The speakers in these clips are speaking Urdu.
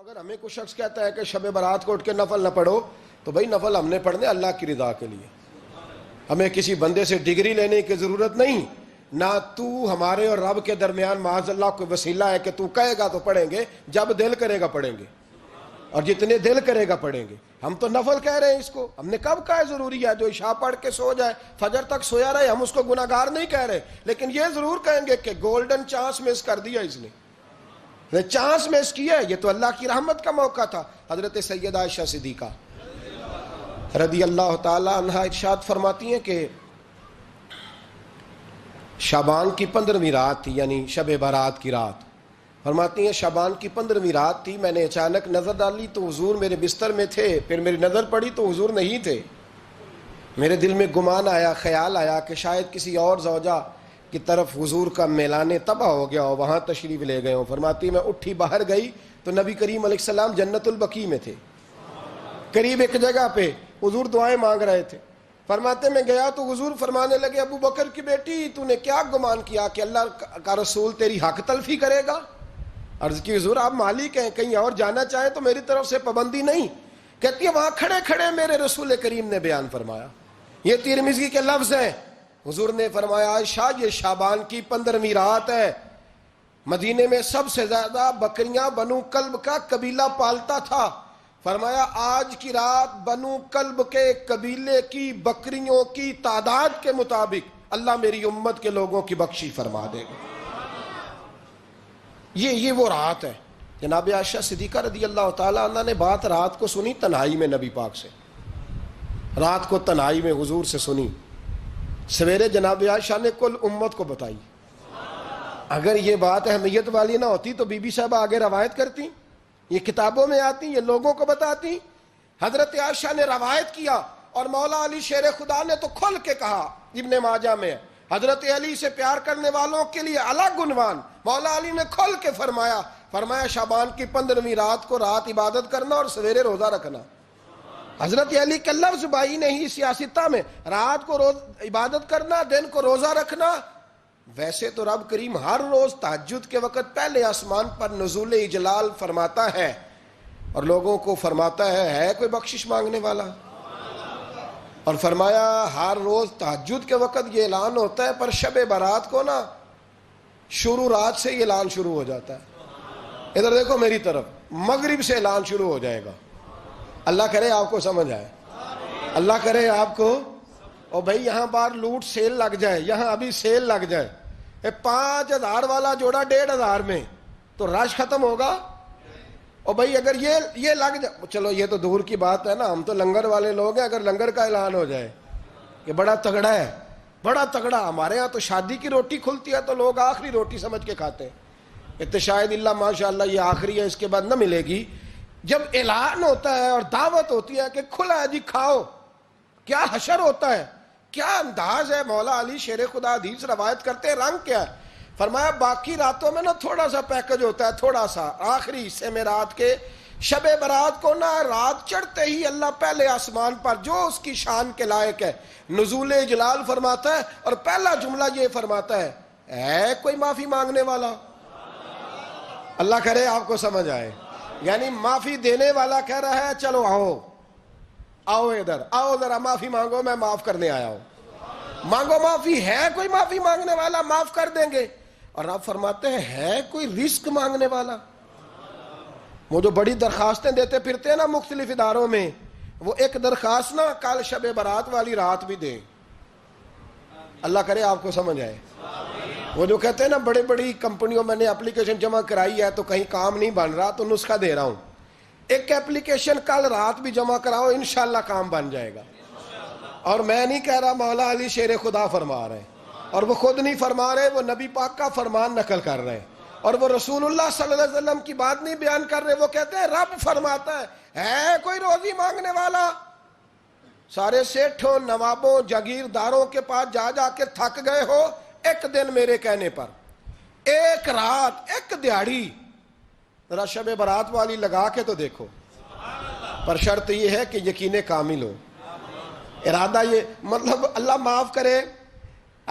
اگر ہمیں کوئی شخص کہتا ہے کہ شب برات کو اٹھ کے نفل نہ پڑھو تو بھائی نفل ہم نے پڑھنے اللہ کی رضا کے لیے، ہمیں کسی بندے سے ڈگری لینے کی ضرورت نہیں، نہ تو ہمارے اور رب کے درمیان معاذ اللہ کوئی وسیلہ ہے کہ تو کہے گا تو پڑھیں گے، جب دل کرے گا پڑھیں گے، اور جتنے دل کرے گا پڑھیں گے۔ ہم تو نفل کہہ رہے ہیں اس کو، ہم نے کب کہا ہے ضروری ہے جو عشاء پڑھ کے سو جائے فجر تک سویا رہے، ہم اس کو گناہگار نہیں کہہ رہے، لیکن یہ ضرور کہیں گے کہ گولڈن چانس مس کر دیا اس نے چانس مس کیا ہے، یہ تو اللہ کی رحمت کا موقع تھا۔ حضرت سیدہ عائشہ صدیقہ رضی اللہ تعالی عنہ ارشاد فرماتی ہیں کہ شعبان کی 15ویں رات تھی، یعنی شب برات کی رات، فرماتی ہیں شعبان کی 15ویں رات تھی، میں نے اچانک نظر ڈالی تو حضور میرے بستر میں تھے، پھر میری نظر پڑی تو حضور نہیں تھے، میرے دل میں گمان آیا، خیال آیا کہ شاید کسی اور زوجہ کی طرف حضور کا میلان تباہ ہو گیا ہو، وہاں تشریف لے گئے ہوں۔ فرماتی میں اٹھی باہر گئی تو نبی کریم علیہ السلام جنت البقیع میں تھے، قریب ایک جگہ پہ حضور دعائیں مانگ رہے تھے۔ فرماتے میں گیا تو حضور فرمانے لگے ابو بکر کی بیٹی تو نے کیا گمان کیا کہ اللہ کا رسول تیری حق تلفی کرے گا؟ عرض کی حضور آپ مالک ہیں، کہیں اور جانا چاہیں تو میری طرف سے پابندی نہیں۔ کہتی ہے وہاں کھڑے کھڑے میرے رسول کریم نے بیان فرمایا، یہ ترمذی کے لفظ ہیں، حضور نے فرمایا عائشہ یہ شعبان کی 15ویں رات ہے، مدینے میں سب سے زیادہ بکریاں بنو کلب کا قبیلہ پالتا تھا، فرمایا آج کی رات بنو کلب کے قبیلے کی بکریوں کی تعداد کے مطابق اللہ میری امت کے لوگوں کی بخشش فرما دے گا۔ یہ وہ رات ہے۔ جناب عائشہ صدیقہ رضی اللہ تعالیٰ عنہ نے بات رات کو سنی تنہائی میں نبی پاک سے، رات کو تنہائی میں حضور سے سنی، سویرے جناب عائشہ نے کل امت کو بتائی۔ اگر یہ بات اہمیت والی نہ ہوتی تو بی بی صاحبہ آگے روایت کرتی، یہ کتابوں میں آتی، یہ لوگوں کو بتاتی۔ حضرت عائشہ نے روایت کیا اور مولا علی شیر خدا نے تو کھل کے کہا، ابن ماجہ میں حضرت علی سے پیار کرنے والوں کے لیے الگ عنوان، مولا علی نے کھل کے فرمایا شعبان کی 15ویں رات کو رات عبادت کرنا اور سویرے روزہ رکھنا۔ حضرت علی کے لفظ بائی نے ہی سیاستہ میں رات کو روز عبادت کرنا، دن کو روزہ رکھنا۔ ویسے تو رب کریم ہر روز تہجد کے وقت پہلے آسمان پر نزول اجلال فرماتا ہے اور لوگوں کو فرماتا ہے کوئی بخشش مانگنے والا؟ اور فرمایا ہر روز تہجد کے وقت یہ اعلان ہوتا ہے، پر شب برات کو نا شروع رات سے یہ اعلان شروع ہو جاتا ہے۔ ادھر دیکھو میری طرف، مغرب سے اعلان شروع ہو جائے گا۔ اللہ کرے آپ کو سمجھ آئے، اللہ کرے آپ کو، اور بھائی یہاں باہر لوٹ سیل لگ جائے، یہاں ابھی سیل لگ جائے، 5000 والا جوڑا 1500 میں تو رش ختم ہوگا۔ اور بھائی اگر یہ لگ جائے، چلو یہ تو دور کی بات ہے نا، ہم تو لنگر والے لوگ ہیں، اگر لنگر کا اعلان ہو جائے کہ بڑا تگڑا ہے، بڑا تگڑا، ہمارے ہاں تو شادی کی روٹی کھلتی ہے تو لوگ آخری روٹی سمجھ کے کھاتے ہیں، شاید اللہ ماشاءاللہ یہ آخری ہے، اس کے بعد نہ ملے گی۔ جب اعلان ہوتا ہے اور دعوت ہوتی ہے کہ کھلا ہے جی کھاؤ، کیا حشر ہوتا ہے، کیا انداز ہے۔ مولا علی شیر خدا حدیث روایت کرتے ہیں، رنگ کیا ہے؟ فرمایا باقی راتوں میں نا تھوڑا سا پیکج ہوتا ہے، تھوڑا سا، آخری حصے میں رات کے شب برات کو نا رات چڑھتے ہی اللہ پہلے آسمان پر جو اس کی شان کے لائق ہے نزول جلال فرماتا ہے، اور پہلا جملہ یہ فرماتا ہے کوئی معافی مانگنے والا؟ اللہ کرے آپ کو سمجھ آئے، یعنی معافی دینے والا کہہ رہا ہے چلو آؤ ادھر، آؤ ذرا معافی مانگو، میں معاف کرنے آیا ہوں، مانگو معافی، ہے کوئی معافی مانگنے والا؟ معاف کر دیں گے۔ اور آپ فرماتے ہیں ہے کوئی رزق مانگنے والا؟ وہ جو بڑی درخواستیں دیتے پھرتے ہیں نا مختلف اداروں میں، وہ ایک درخواست نا کل شب برات والی رات بھی دیں۔ اللہ کرے آپ کو سمجھ آئے۔ وہ جو کہتے ہیں نا بڑی بڑی کمپنیوں میں نے اپلیکیشن جمع کرائی ہے تو کہیں کام نہیں بن رہا تو نسخہ دے رہا ہوں، ایک اپلیکیشن کل رات بھی جمع کراؤ انشاءاللہ کام بن جائے گا۔ اور میں نہیں کہہ رہا، مولا علی شیر خدا فرما رہے ہیں، اور وہ خود نہیں فرما رہے، وہ نبی پاک کا فرمان نقل کر رہے ہیں، اور وہ رسول اللہ صلی اللہ علیہ وسلم کی بات نہیں بیان کر رہے، وہ کہتے ہیں رب فرماتا ہے کوئی روزی مانگنے والا؟ سارے سیٹھوں، نوابوں، جاگیرداروں کے پاس جا جا کے تھک گئے ہو، ایک دن میرے کہنے پر، ایک رات، ایک دیہڑی ذرا شب برات والی لگا کے تو دیکھو، پر شرط یہ ہے کہ یقین کامل ہو، ارادہ یہ، مطلب اللہ معاف کرے،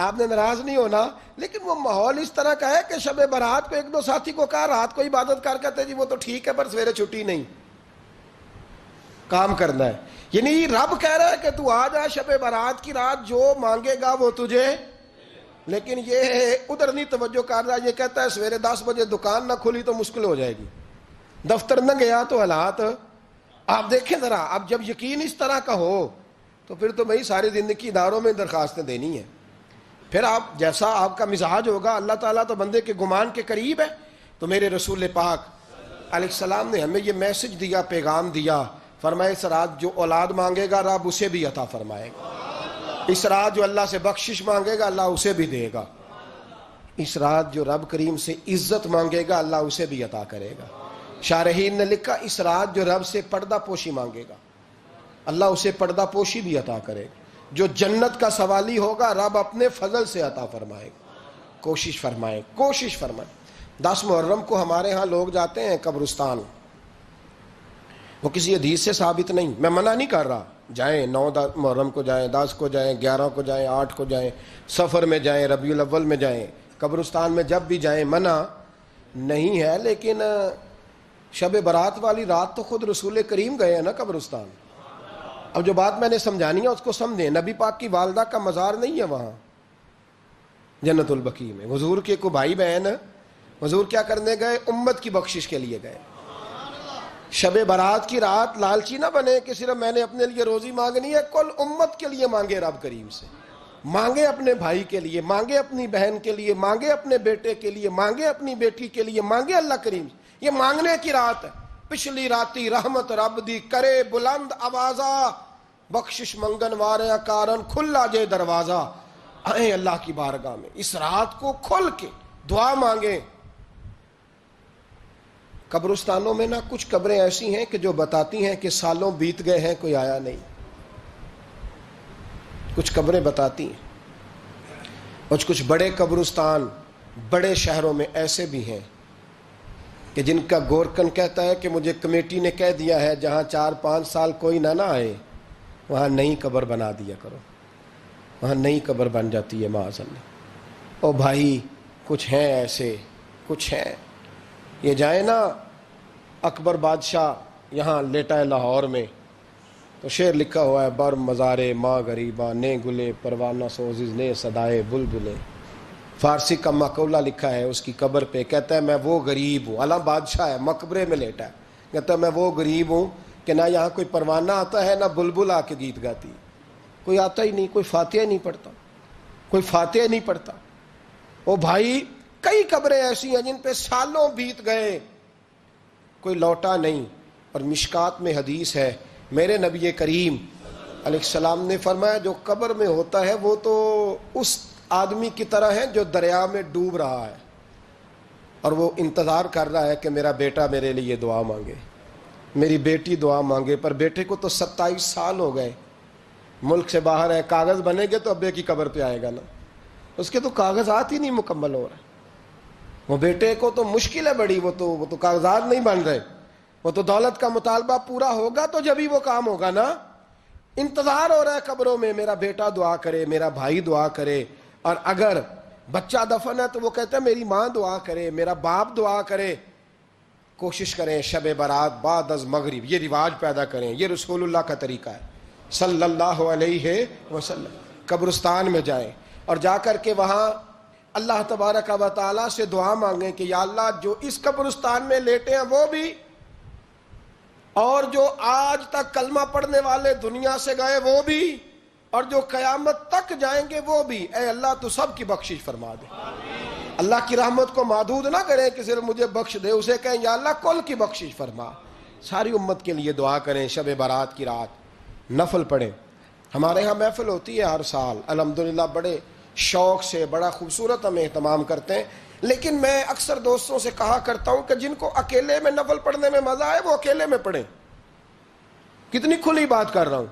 آپ نے ناراض نہیں ہونا، لیکن وہ ماحول اس طرح کا ہے کہ شب برات کو ایک دو ساتھی کو کہا رات کو عبادت کر کہتے جی وہ تو ٹھیک ہے پر سویرے چھٹی نہیں، کام کرنا ہے. یعنی رب کہہ رہا ہے کہ تو آ جا شب برات کی رات، جو مانگے گا وہ تجھے، لیکن یہ ادھر نہیں توجہ کر رہا. یہ کہتا ہے سویرے 10 بجے دکان نہ کھلی تو مشکل ہو جائے گی، دفتر نہ گیا تو حالات آپ دیکھیں ذرا. اب جب یقین اس طرح کا ہو تو پھر تو بھائی ساری زندگی اداروں میں درخواستیں دینی ہیں. پھر آپ جیسا آپ کا مزاج ہوگا، اللہ تعالیٰ تو بندے کے گمان کے قریب ہے. تو میرے رسول پاک علیہ السلام نے ہمیں یہ میسج دیا، پیغام دیا، فرمائے اس رات جو اولاد مانگے گا رب اسے بھی عطا فرمائے گا. اس رات جو اللہ سے بخشش مانگے گا اللہ اسے بھی دے گا. اس رات جو رب کریم سے عزت مانگے گا اللہ اسے بھی عطا کرے گا. شارحین نے لکھا اس رات جو رب سے پردہ پوشی مانگے گا اللہ اسے پردہ پوشی بھی عطا کرے گا. جو جنت کا سوالی ہوگا رب اپنے فضل سے عطا فرمائے گا. کوشش فرمائے. 10 محرم کو ہمارے ہاں لوگ جاتے ہیں قبرستان، وہ کسی حدیث سے ثابت نہیں، میں منع نہیں کر رہا، جائیں 9 محرم کو جائیں، 10 کو جائیں، 11 کو جائیں، 8 کو جائیں، سفر میں جائیں، ربیع الاول میں جائیں، قبرستان میں جب بھی جائیں منع نہیں ہے. لیکن شب برات والی رات تو خود رسول کریم گئے ہیں نا قبرستان. اب جو بات میں نے سمجھانی ہے اس کو سمجھیں. نبی پاک کی والدہ کا مزار نہیں ہے وہاں جنت البقیع میں. حضور کے کو بھائی بہن حضور کیا کرنے گئے؟ امت کی بخشش کے لیے گئے. شب برات کی رات لالچی نہ بنے کہ صرف میں نے اپنے لیے روزی مانگنی ہے، کل امت کے لیے مانگے. رب کریم سے مانگے، اپنے بھائی کے لیے مانگے، اپنی بہن کے لیے مانگے، اپنے بیٹے کے لیے مانگے، اپنی بیٹی کے لیے مانگے. اللہ کریم یہ مانگنے کی رات ہے. پچھلی راتی رحمت رب دی کرے بلند آوازہ، بخشش منگن واریاں کارن کھلا جے دروازہ. آئیں اللہ کی بارگاہ میں اس رات کو کھل کے دعا مانگیں. قبرستانوں میں نا کچھ قبریں ایسی ہیں کہ جو بتاتی ہیں کہ سالوں بیت گئے ہیں کوئی آیا نہیں. کچھ قبریں بتاتی ہیں. اور کچھ بڑے قبرستان بڑے شہروں میں ایسے بھی ہیں کہ جن کا گورکن کہتا ہے کہ مجھے کمیٹی نے کہہ دیا ہے جہاں 4-5 سال کوئی نہ آئے وہاں نئی قبر بنا دیا کرو. وہاں نئی قبر بن جاتی ہے معاذ اللہ. او بھائی کچھ ہیں ایسے، کچھ ہیں. یہ جائیں نا اکبر بادشاہ یہاں لیٹا ہے لاہور میں تو شعر لکھا ہوا ہے بر مزارے ماں غریباں نے گلے پروانہ سوزز نے صدائے بلبلے. فارسی کا مقولہ لکھا ہے اس کی قبر پہ، کہتا ہے میں وہ غریب ہوں. اعلیٰ بادشاہ ہے مقبرے میں لیٹا ہے، کہتا ہے میں وہ غریب ہوں کہ نہ یہاں کوئی پروانہ آتا ہے نہ بلبل آ کے گیت گاتی. کوئی آتا ہی نہیں، کوئی فاتحہ نہیں پڑھتا، کوئی فاتحہ نہیں پڑھتا. او بھائی کئی قبریں ایسی ہیں جن پہ سالوں بیت گئے کوئی لوٹا نہیں. اور مشکات میں حدیث ہے میرے نبی کریم علیہ السلام نے فرمایا جو قبر میں ہوتا ہے وہ تو اس آدمی کی طرح ہے جو دریا میں ڈوب رہا ہے اور وہ انتظار کر رہا ہے کہ میرا بیٹا میرے لیے دعا مانگے، میری بیٹی دعا مانگے. پر بیٹے کو تو 27 سال ہو گئے، ملک سے باہر ہے، کاغذ بنے گے تو ابے کی قبر پہ آئے گا نا. اس کے تو کاغذات ہی نہیں مکمل ہو رہے. وہ بیٹے کو تو مشکل ہے بڑی، وہ تو کاغذات نہیں بن رہے. وہ تو دولت کا مطالبہ پورا ہوگا تو جبھی وہ کام ہوگا نا. انتظار ہو رہا ہے قبروں میں میرا بیٹا دعا کرے، میرا بھائی دعا کرے. اور اگر بچہ دفن ہے تو وہ کہتا ہے میری ماں دعا کرے، میرا باپ دعا کرے. کوشش کریں شب برات بعد از مغرب یہ رواج پیدا کریں. یہ رسول اللہ کا طریقہ ہے صلی اللہ علیہ وسلم. قبرستان میں جائیں اور جا کر کے وہاں اللہ تبارک و تعالیٰ سے دعا مانگیں کہ یا اللہ جو اس قبرستان میں لیٹے ہیں وہ بھی، اور جو آج تک کلمہ پڑھنے والے دنیا سے گئے وہ بھی، اور جو قیامت تک جائیں گے وہ بھی. اے اللہ تو سب کی بخشش فرما دے. اللہ کی رحمت کو محدود نہ کریں کہ صرف مجھے بخش دے، اسے کہیں یا اللہ کل کی بخشش فرما. ساری امت کے لیے دعا کریں. شب برات کی رات نفل پڑھیں. ہمارے ہاں محفل ہوتی ہے ہر سال الحمدللہ، بڑے شوق سے بڑا خوبصورت ہم اہتمام کرتے ہیں. لیکن میں اکثر دوستوں سے کہا کرتا ہوں کہ جن کو اکیلے میں نفل پڑھنے میں مزہ آئے وہ اکیلے میں پڑھیں. کتنی کھلی بات کر رہا ہوں.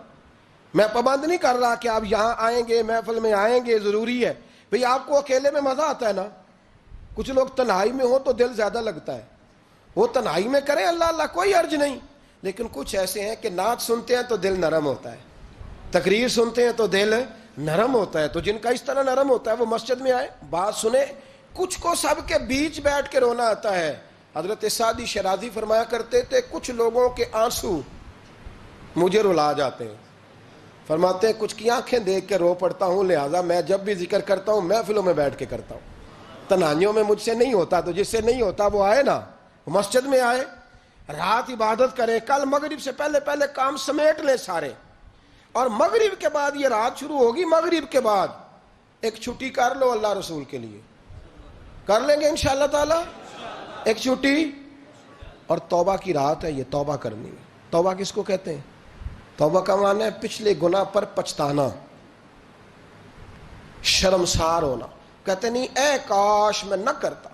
میں پابند نہیں کر رہا کہ آپ یہاں آئیں گے محفل میں آئیں گے ضروری ہے. بھئی آپ کو اکیلے میں مزہ آتا ہے نا. کچھ لوگ تنہائی میں ہوں تو دل زیادہ لگتا ہے، وہ تنہائی میں کریں اللہ اللہ کوئی حرج نہیں. لیکن کچھ ایسے ہیں کہ نعت سنتے ہیں تو دل نرم ہوتا ہے، تقریر سنتے ہیں تو دل نرم ہوتا ہے. تو جن کا اس طرح نرم ہوتا ہے وہ مسجد میں آئے, بات سنے. کچھ کو سب کے بیچ بیٹھ کے رونا آتا ہے. حضرت سعدی شیرازی فرمایا کرتے تھے کچھ لوگوں کے آنسو مجھے رلا جاتے ہیں. فرماتے ہیں کچھ کی آنکھیں دیکھ کے رو پڑتا ہوں, لہذا میں جب بھی ذکر کرتا ہوں محفلوں میں بیٹھ کے کرتا ہوں. تنہائیوں میں مجھ سے نہیں ہوتا, تو جس سے نہیں ہوتا وہ آئے نا, مسجد میں آئے, رات عبادت کریں. کل مغرب سے پہلے پہلے کام سمیٹ لیں سارے, اور مغرب کے بعد یہ رات شروع ہوگی, مغرب کے بعد ایک چھٹی کر لو اللہ رسول کے لیے. کر لیں گے انشاءاللہ تعالی ایک چھٹی. اور توبہ کی رات ہے, یہ توبہ کرنی ہے. توبہ کس کو کہتے ہیں؟ توبہ کا معنی ہے پچھلے گناہ پر پچھتانا, شرمسار ہونا. کہتے نہیں اے کاش میں نہ کرتا,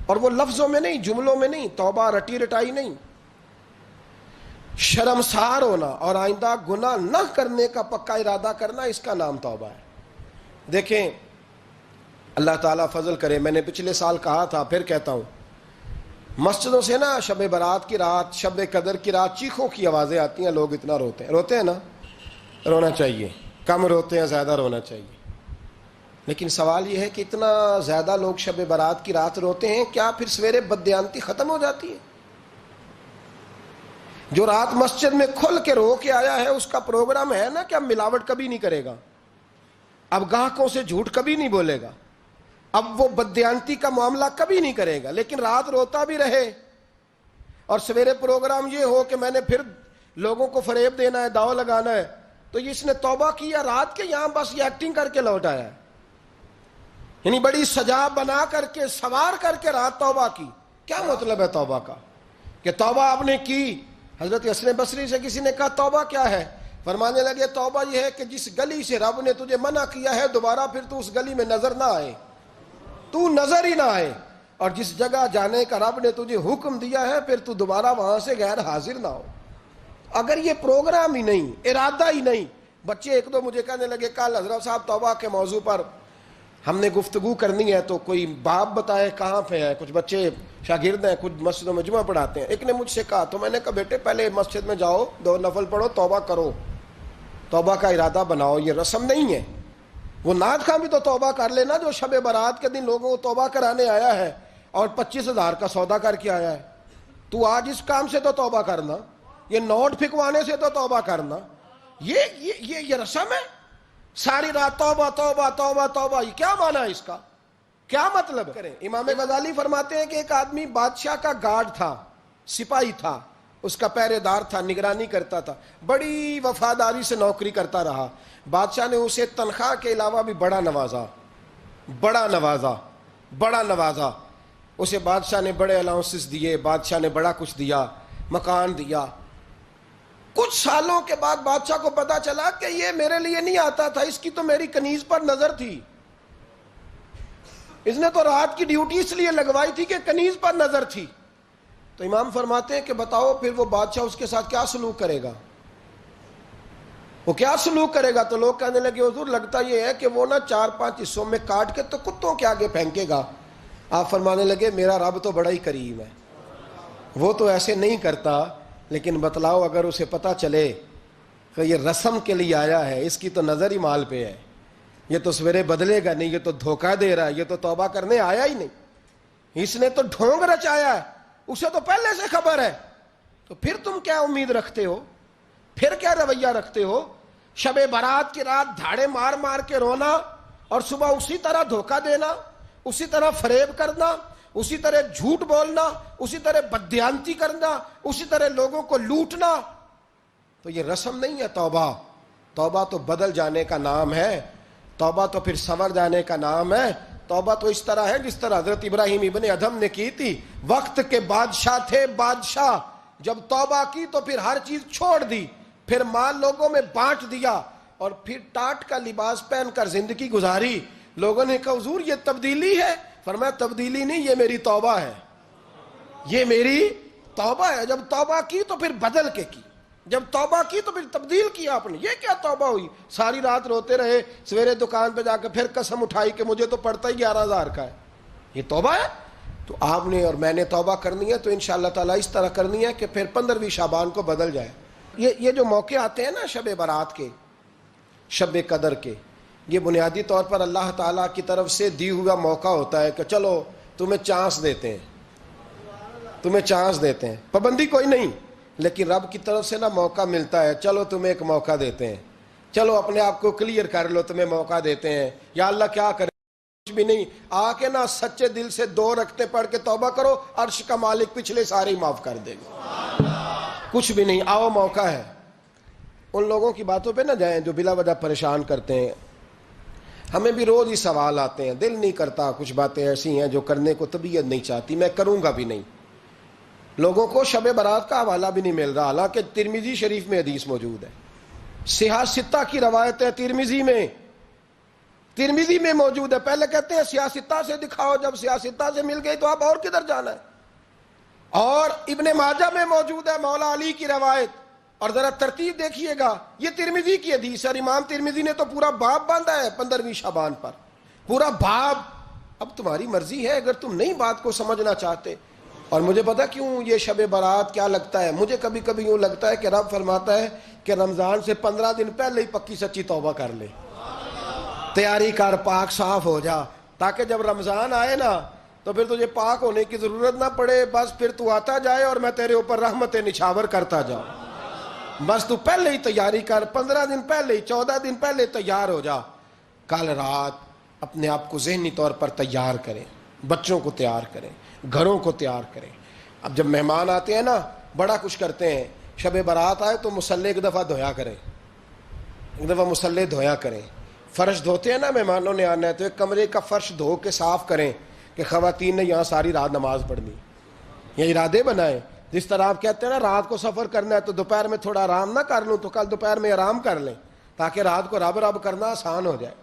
اور وہ لفظوں میں نہیں, جملوں میں نہیں, توبہ رٹی رٹائی نہیں. شرمسار ہونا اور آئندہ گناہ نہ کرنے کا پکا ارادہ کرنا, اس کا نام توبہ ہے. دیکھیں اللہ تعالیٰ فضل کرے, میں نے پچھلے سال کہا تھا پھر کہتا ہوں, مسجدوں سے نا شب برات کی رات, شب قدر کی رات چیخوں کی آوازیں آتی ہیں, لوگ اتنا روتے ہیں. روتے ہیں نا, رونا چاہیے. کم روتے ہیں, زیادہ رونا چاہیے. لیکن سوال یہ ہے کہ اتنا زیادہ لوگ شب برات کی رات روتے ہیں, کیا پھر سویرے بددیانتی ختم ہو جاتی ہے؟ جو رات مسجد میں کھل کے رو کے آیا ہے اس کا پروگرام ہے نا کہ اب ملاوٹ کبھی نہیں کرے گا, اب گاہکوں سے جھوٹ کبھی نہیں بولے گا, اب وہ بددیانتی کا معاملہ کبھی نہیں کرے گا. لیکن رات روتا بھی رہے اور سویرے پروگرام یہ ہو کہ میں نے پھر لوگوں کو فریب دینا ہے, داؤ لگانا ہے, تو اس نے توبہ کیا رات کے, یہاں بس یہ ایکٹنگ کر کے لوٹ آیا ہے. یعنی بڑی سجا بنا کر کے, سوار کر کے رات توبہ کی. کیا مطلب ہے توبہ کا؟ کہ توبہ آپ نے کی. حضرت حسن بصری سے کسی نے کہا توبہ کیا ہے؟ فرمانے لگے توبہ یہ ہے کہ جس گلی سے رب نے تجھے منع کیا ہے دوبارہ پھر تو اس گلی میں نظر نہ آئے, تو نظر ہی نہ آئے. اور جس جگہ جانے کا رب نے تجھے حکم دیا ہے پھر تو دوبارہ وہاں سے غیر حاضر نہ ہو. اگر یہ پروگرام ہی نہیں, ارادہ ہی نہیں. بچے ایک دو مجھے کہنے لگے کل حضرت صاحب توبہ کے موضوع پر ہم نے گفتگو کرنی ہے, تو کوئی باپ بتائے کہاں پہ ہے. کچھ بچے شاگرد ہیں, کچھ مسجدوں میں جمعہ پڑھاتے ہیں. ایک نے مجھ سے کہا, تو میں نے کہا بیٹے پہلے مسجد میں جاؤ, 2 نفل پڑھو, توبہ کرو, توبہ کا ارادہ بناؤ. یہ رسم نہیں ہے. وہ نعت خواں بھی تو توبہ کر لینا جو شب برات کے دن لوگوں کو توبہ کرانے آیا ہے اور 25,000 کا سودا کر کے آیا ہے. تو آج اس کام سے تو توبہ کرنا, یہ نوٹ پھکوانے سے تو توبہ کرنا. یہ رسم ہے. ساری رات توبہ توبہ توبہ توبہ, یہ کیا معنی ہے اس کا؟ کیا مطلب کریں؟ امام غزالی فرماتے ہیں کہ ایک آدمی بادشاہ کا گارڈ تھا, سپاہی تھا, اس کا پہرے دار تھا, نگرانی کرتا تھا, بڑی وفاداری سے نوکری کرتا رہا. بادشاہ نے اسے تنخواہ کے علاوہ بھی بڑا نوازا, بڑا نوازا, بڑا نوازا. اسے بادشاہ نے بڑے الاؤنسز دیے, بادشاہ نے بڑا کچھ دیا, مکان دیا. کچھ سالوں کے بعد بادشاہ کو پتا چلا کہ یہ میرے لیے نہیں آتا تھا, اس کی تو میری کنیز پر نظر تھی. اس نے تو رات کی ڈیوٹی اس لیے لگوائی تھی کہ کنیز پر نظر تھی. تو امام فرماتے ہیں کہ بتاؤ پھر وہ بادشاہ اس کے ساتھ کیا سلوک کرے گا؟ وہ کیا سلوک کرے گا؟ تو لوگ کہنے لگے حضور لگتا یہ ہے کہ وہ نا 4-5 حصوں میں کاٹ کے تو کتوں کے آگے پھینکے گا. آپ فرمانے لگے میرا رب تو بڑا ہی کریم ہے, وہ تو ایسے نہیں کرتا. لیکن بتلاؤ اگر اسے پتا چلے کہ یہ رسم کے لیے آیا ہے, اس کی تو نظر ہی مال پہ ہے, یہ تو سویرے بدلے گا نہیں, یہ تو دھوکہ دے رہا ہے, یہ تو توبہ کرنے آیا ہی نہیں, اس نے تو ڈھونگ رچایا ہے, اسے تو پہلے سے خبر ہے. تو پھر تم کیا امید رکھتے ہو؟ پھر کیا رویہ رکھتے ہو؟ شب برات کی رات دھاڑے مار مار کے رونا اور صبح اسی طرح دھوکہ دینا, اسی طرح فریب کرنا, اسی طرح جھوٹ بولنا, اسی طرح بددیانتی کرنا, اسی طرح لوگوں کو لوٹنا. تو یہ رسم نہیں ہے توبہ. توبہ تو بدل جانے کا نام ہے, توبہ تو پھر سنور جانے کا نام ہے. توبہ تو اس طرح ہے جس طرح حضرت ابراہیم ابن ادھم نے کی تھی. وقت کے بادشاہ تھے, بادشاہ جب توبہ کی تو پھر ہر چیز چھوڑ دی, پھر مال لوگوں میں بانٹ دیا اور پھر ٹاٹ کا لباس پہن کر زندگی گزاری. لوگوں نے کہا حضور یہ تبدیلی ہے. فرمایا تبدیلی نہیں, یہ میری توبہ ہے, یہ میری توبہ ہے. جب توبہ کی تو پھر بدل کے کی, جب توبہ کی تو پھر تبدیل کیا آپ نے. یہ کیا توبہ ہوئی؟ ساری رات روتے رہے, سویرے دکان پہ جا کے پھر قسم اٹھائی کہ مجھے تو پڑتا ہی 11,000 کا ہے. یہ توبہ ہے؟ تو آپ نے اور میں نے توبہ کرنی ہے تو انشاءاللہ تعالیٰ اس طرح کرنی ہے کہ پھر 15ویں شعبان کو بدل جائے. یہ جو موقع آتے ہیں نا شب برات کے, شب قدر کے، یہ بنیادی طور پر اللہ تعالیٰ کی طرف سے دی ہوا موقع ہوتا ہے کہ چلو تمہیں چانس دیتے ہیں، تمہیں چانس دیتے ہیں، پابندی کوئی نہیں، لیکن رب کی طرف سے نا موقع ملتا ہے، چلو تمہیں ایک موقع دیتے ہیں، چلو اپنے آپ کو کلیئر کر لو، تمہیں موقع دیتے ہیں۔ یا اللہ کیا کرے، کچھ بھی نہیں، آ کے نا سچے دل سے 2 رکعتیں پڑھ کے توبہ کرو، عرش کا مالک پچھلے سارے ہی معاف کر دے گا، کچھ بھی نہیں، آؤ موقع ہے۔ ان لوگوں کی باتوں پہ نہ جائیں جو بلا وجہ پریشان کرتے ہیں، ہمیں بھی روز ہی سوال آتے ہیں، دل نہیں کرتا، کچھ باتیں ایسی ہیں جو کرنے کو طبیعت نہیں چاہتی، میں کروں گا بھی نہیں۔ لوگوں کو شب برات کا حوالہ بھی نہیں مل رہا، حالانکہ ترمذی شریف میں حدیث موجود ہے، صحاح ستہ کی روایت ہے، ترمذی میں موجود ہے۔ پہلے کہتے ہیں صحاح ستہ سے دکھاؤ، جب صحاح ستہ سے مل گئی تو آپ اور کدھر جانا ہے؟ اور ابن ماجہ میں موجود ہے مولا علی کی روایت، اور ذرا ترتیب دیکھیے گا، یہ ترمذی کی حدیث ہے، اور امام ترمذی نے تو پورا باب باندھا ہے 15ویں شعبان پر، پورا باب۔ اب تمہاری مرضی ہے، اگر تم نہیں بات کو سمجھنا چاہتے۔ اور مجھے پتا کیوں یہ شب برات کیا لگتا ہے، مجھے کبھی کبھی یوں لگتا ہے کہ رب فرماتا ہے کہ رمضان سے 15 دن پہلے ہی پکی سچی توبہ کر لے، تیاری کر، پاک صاف ہو جا، تاکہ جب رمضان آئے نا تو پھر تجھے پاک ہونے کی ضرورت نہ پڑے، بس پھر تو آتا جائے اور میں تیرے اوپر رحمتیں نچھاور کرتا جاؤں۔ بس تو پہلے ہی تیاری کر، 15 دن پہلے ہی، 14 دن پہلے تیار ہو جا۔ کل رات اپنے آپ کو ذہنی طور پر تیار کریں، بچوں کو تیار کریں، گھروں کو تیار کریں۔ اب جب مہمان آتے ہیں نا بڑا کچھ کرتے ہیں، شب برات آئے تو مصلے ایک دفعہ دھویا کریں، ایک دفعہ مصلے دھویا کریں۔ فرش دھوتے ہیں نا، مہمانوں نے آنا ہے تو ایک کمرے کا فرش دھو کے صاف کریں کہ خواتین نے یہاں ساری رات نماز پڑھنی، یہ ارادے بنائیں۔ جس طرح آپ کہتے ہیں نا رات کو سفر کرنا ہے تو دوپہر میں تھوڑا آرام نہ کر لوں تو کل دوپہر میں آرام کر لیں، تاکہ رات کو رب رب کرنا آسان ہو جائے،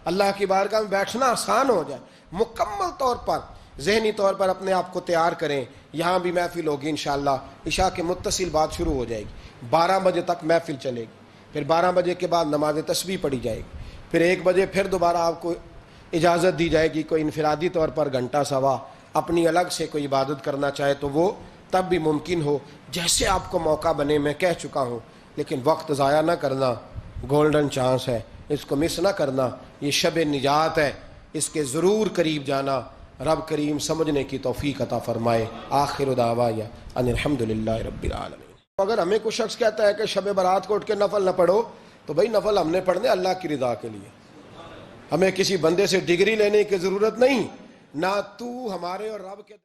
اللہ کی بارگاہ میں بیٹھنا آسان ہو جائے۔ مکمل طور پر ذہنی طور پر اپنے آپ کو تیار کریں۔ یہاں بھی محفل ہوگی انشاءاللہ، عشاء کے متصل بعد شروع ہو جائے گی، 12 بجے تک محفل چلے گی، پھر 12 بجے کے بعد نماز تسبیح پڑھی جائے گی، پھر 1 بجے پھر دوبارہ آپ کو اجازت دی جائے گی، کوئی انفرادی طور پر گھنٹہ سوا اپنی الگ سے کوئی عبادت کرنا چاہے تو وہ تب بھی ممکن ہو، جیسے آپ کو موقع بنے۔ میں کہہ چکا ہوں، لیکن وقت ضائع نہ کرنا، گولڈن چانس ہے، اس کو مس نہ کرنا، یہ شب نجات ہے، اس کے ضرور قریب جانا۔ رب کریم سمجھنے کی توفیق عطا فرمائے۔ آخر دعوایا ان الحمدللہ رب العالمین۔ اگر ہمیں کوئی شخص کہتا ہے کہ شب برات کو اٹھ کے نفل نہ پڑھو، تو بھائی نفل ہم نے پڑھنے اللہ کی رضا کے لیے، ہمیں کسی بندے سے ڈگری لینے کی ضرورت نہیں، نہ تو ہمارے اور رب کے